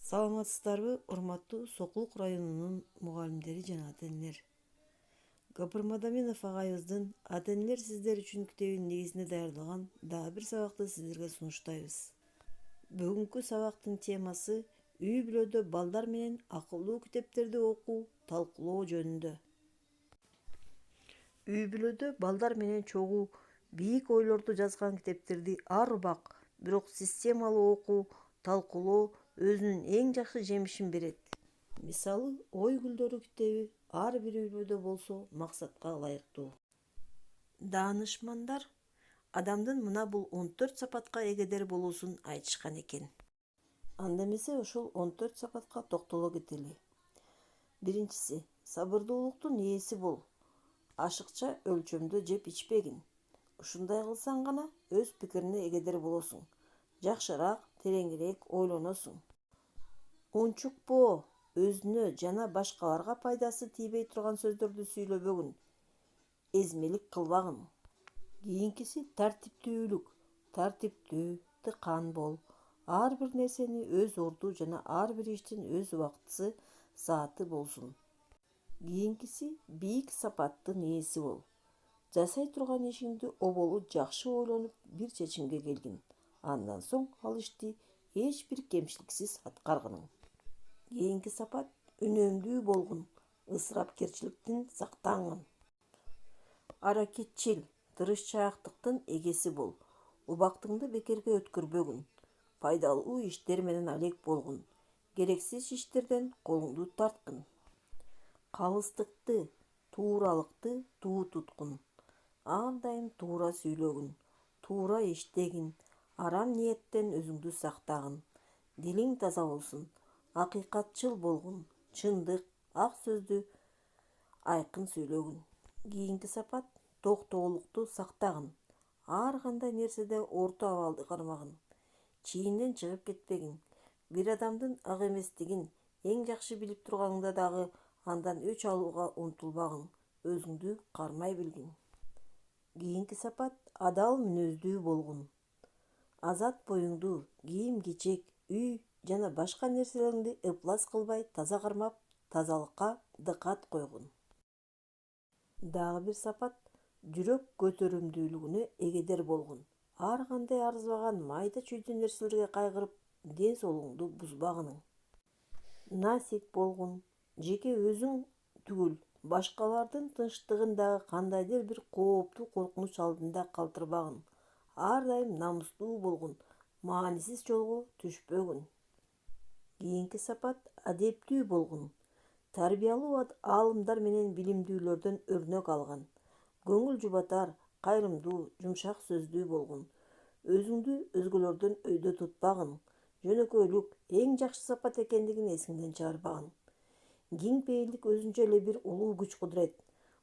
Саламатсыздарбы, урматтуу Сокулук районунун мугалимдери жана ата-энелер. Гапыр Мадаминов агайыбыздын ата-энелер сиздер үчүн китебинин негизинде даярдалган дагы бир сабакты сиздерге сунуштайбыз. Бүгүнкү сабактын темасы үй-бүлөдө балдар менен акылдуу китептерди окуу, талкуулоо жөнүндө. Үй-бүлөдө балдар менен чогуу бийик ойлорду жазган китептерди ар убак, бирок системалуу окуу, талкуулоо өзүнүн эң жакшы жемишин берет. Мисалы, ой гүлдөрү китеби ар бир үй-бүлөдө болсо максатка ылайыктуу. Даанышмандар адамдын мына бул 14 сапатка эгедер болуусун айтышкан экен. Анда эмесе ошол 14 сапатка токтоло кетели. Биринчиси, сабырдуулуктун ээси бол. Ашыкча өлчөмдө жеп ичпегин. Ушундай кылсаң гана өз пикирине эгедер болосуң. Жакшыраак, тереңирээк ойлоносуң. Унчукпоо, өзүнө жана башкаларга пайдасы тийбей турган сөздөрдү сүйлөбөгүн. Эзмелик кылбагын. Кийинкиси тартиптүүлүк. Тартиптүү, тыкан бол. Ар бир нерсени өз орду жана ар бир иштин өз убактысы, сааты болсун. Кийинкиси бийик сапаттын ээси бол. Жасай турган ишиңди оболу жакшы ойлонуп бир чечимге келгин. Андан соң ал ишти эч бир кемчиликсиз аткаргын. Кийинки сапат үнөмдүү болгун, ысырапкерчиликтин сактангын. Аракетчил, тырышчаактыктын эгеси бол. Убактыңды бекерге өткөрбөгүн. Пайдалуу иштер менен алек болгун. Керексиз иштерден колуңду тарткын. Калыстыкты, тууралыкты туу туткун. Ар дайым туура сүйлөгүн. Туура иштегин. Арам ниеттен өзүңдү сактагын. Дилиң таза болсун. Акыйкатчыл болгун. Чындык, ак сөздү айкын сүйлөгүн. Кийинки сапат токтоолукту сактагын. Ар кандай нерседе орто абалды кармагын. Чийинден чыгып кетпегин. Бир адамдын ак эместигин эң жакшы билип турганыңда дагы андан өч алууга умтулбагын. Өзүңдү кармай билгин. Кийинки сапат адал мүнөздүү болгун. Азат боюңду, кийим-кечек, үй жана башка нерселериңди ыплас кылбай таза кармап, тазалыкка дыкат койгун. Дагы бир сапат жүрөк көтөрүмдүүлүгүнө эгедер болгун. Ар кандай арзыбаган майда чүйдө нерселерге кайгырып, ден соолугуңду бузбагының. Насик болгун. Жеке өзүң түгүл, башкалардын тынчтыгын дагы кандайдыр бир кооптуу коркунуч алдында калтырбагын. Ар дайым намустуу болгун. Маанисиз жолго түшпөгүн. Кийинки сапат адептүү болгун. Тарбиялуу аалымдар менен билимдүүлөрдөн өрнөк алган. Көңүл жубатар, кайрымдуу, жумшак сөздүү болгун. Өзүңдү өзгөлөрдөн өйдө тутпагын. Жөнөкөйлүк эң жакшы сапат экендигин эсиңден чыгарбагын. Кең пейилдик өзүнчө эле бир улуу күч-кудурет.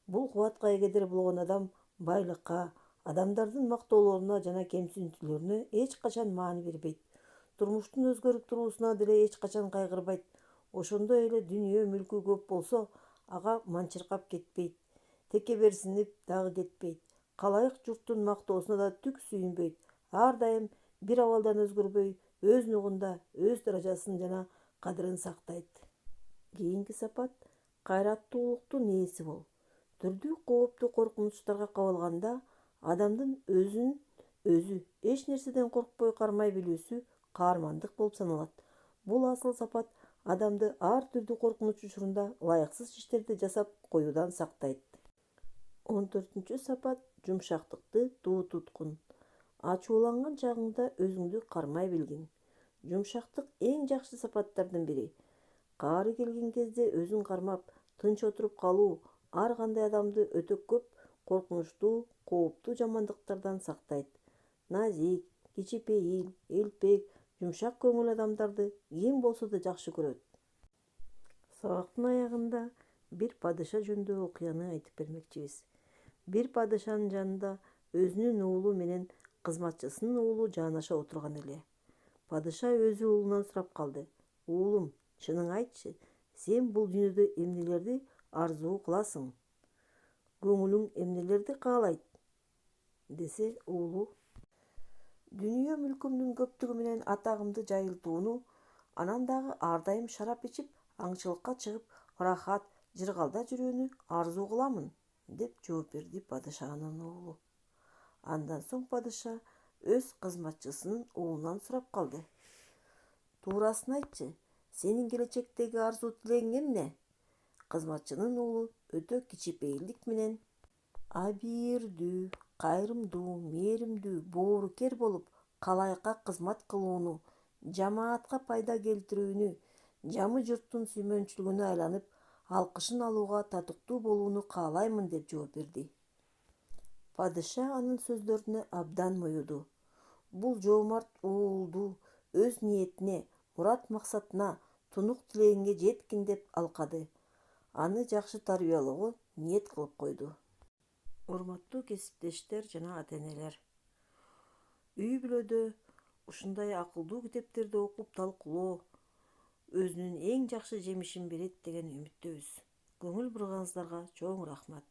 Бул кубатка эгедер болгон адам байлыкка, адамдардын мактоолоруна жана кемсинтүүлөрүнө эч качан маани бербейт. Турмуштун өзгөрүп туруусуна деле эч качан кайгырбайт. Ошондой эле дүнүйө мүлкү көп болсо, ага манчыркап кетпейт. Текеберсинип дагы кетпейт. Калайык журттун мактоосуна да түк сүйүнбөйт. Ар дайым бир абалдан өзгөрбөй, өз нугунда өз даражасын жана кадырын сактайт. Кийинки сапат кайраттуулуктун ээси бол. Түрдүү кооптуу коркунучтарга кабылганда адамдын өзүн өзү эч нерседен коркпой кармай билүүсү каармандык болуп саналат. Бул асыл сапат адамды ар түрдүү коркунуч учурунда ылайыксыз иштерди жасап коюудан сактайт. 14 сапат жумшактыкты туу туткун. Ачууланган чагыңда өзүңдү кармай билгин. Жумшактык эң жакшы сапаттардын бири. Каары келген кезде өзүн кармап, тынч отуруп калуу ар кандай адамды өтө көп коркунучтуу, кооптуу жамандыктардан сактайт. Назик, кичипейил, элпек, жумшак көңүл адамдарды ким болсо да жакшы көрөт. Сабактын аягында бир падыша жөнүндө окуяны айтып бермекчибиз. Бир падышанын жанында өзүнүн уулу менен кызматчысынын уулу жаанаша отурган эле. Падыша өзү уулунан сурап калды: "Уулум, чыныңы айтчы, сен бул дүйнөдө эмнелерди арзуу кыласың? Көңүлүң эмнелерди каалайт?" десе уулу: "Дүйнө мүлкүмдүн көптүгү менен атагымды жайылтууну, Анан дагы ар дайым шарап ичип, аңчылыкка чыгып, ырахат, жыргалда жүрүүнү арзуу кыламын, деп жооп берди падышанын уулу. Андан соң падыша өз кызматчысынын уулунан сурап калды: "Туурасын айтчы, сенин келечектеги арзуу тилегиң эмне?" Кызматчынын уулу өтө кичипейилдик менен: "Абийирдүү, кайрымдуу, мээримдүү, боорукер болуп, калайыкка кызмат кылууну, жамаатка пайда келтирүүнү, жамы журттун сүймөнчүлүгүнө айланып, алкышын алууга татыктуу болууну каалаймын", деп жооп берди. Падыша анын сөздөрүнө абдан моюду. Бул жоомарт уулду өз ниетине, мурат-максатына, тунук тилегине жеткин деп алкады. Аны жакшы тарбиялоого ниет кылып койду. Урматтуу кесиптештер жана ата-энелер, үй-бүлөдө ушундай акылдуу китептерди окуп талкуулоо өзүнүн эң жакшы жемишин берет деген үмүттөбүз. Көңүл бурганыңыздарга чоң рахмат.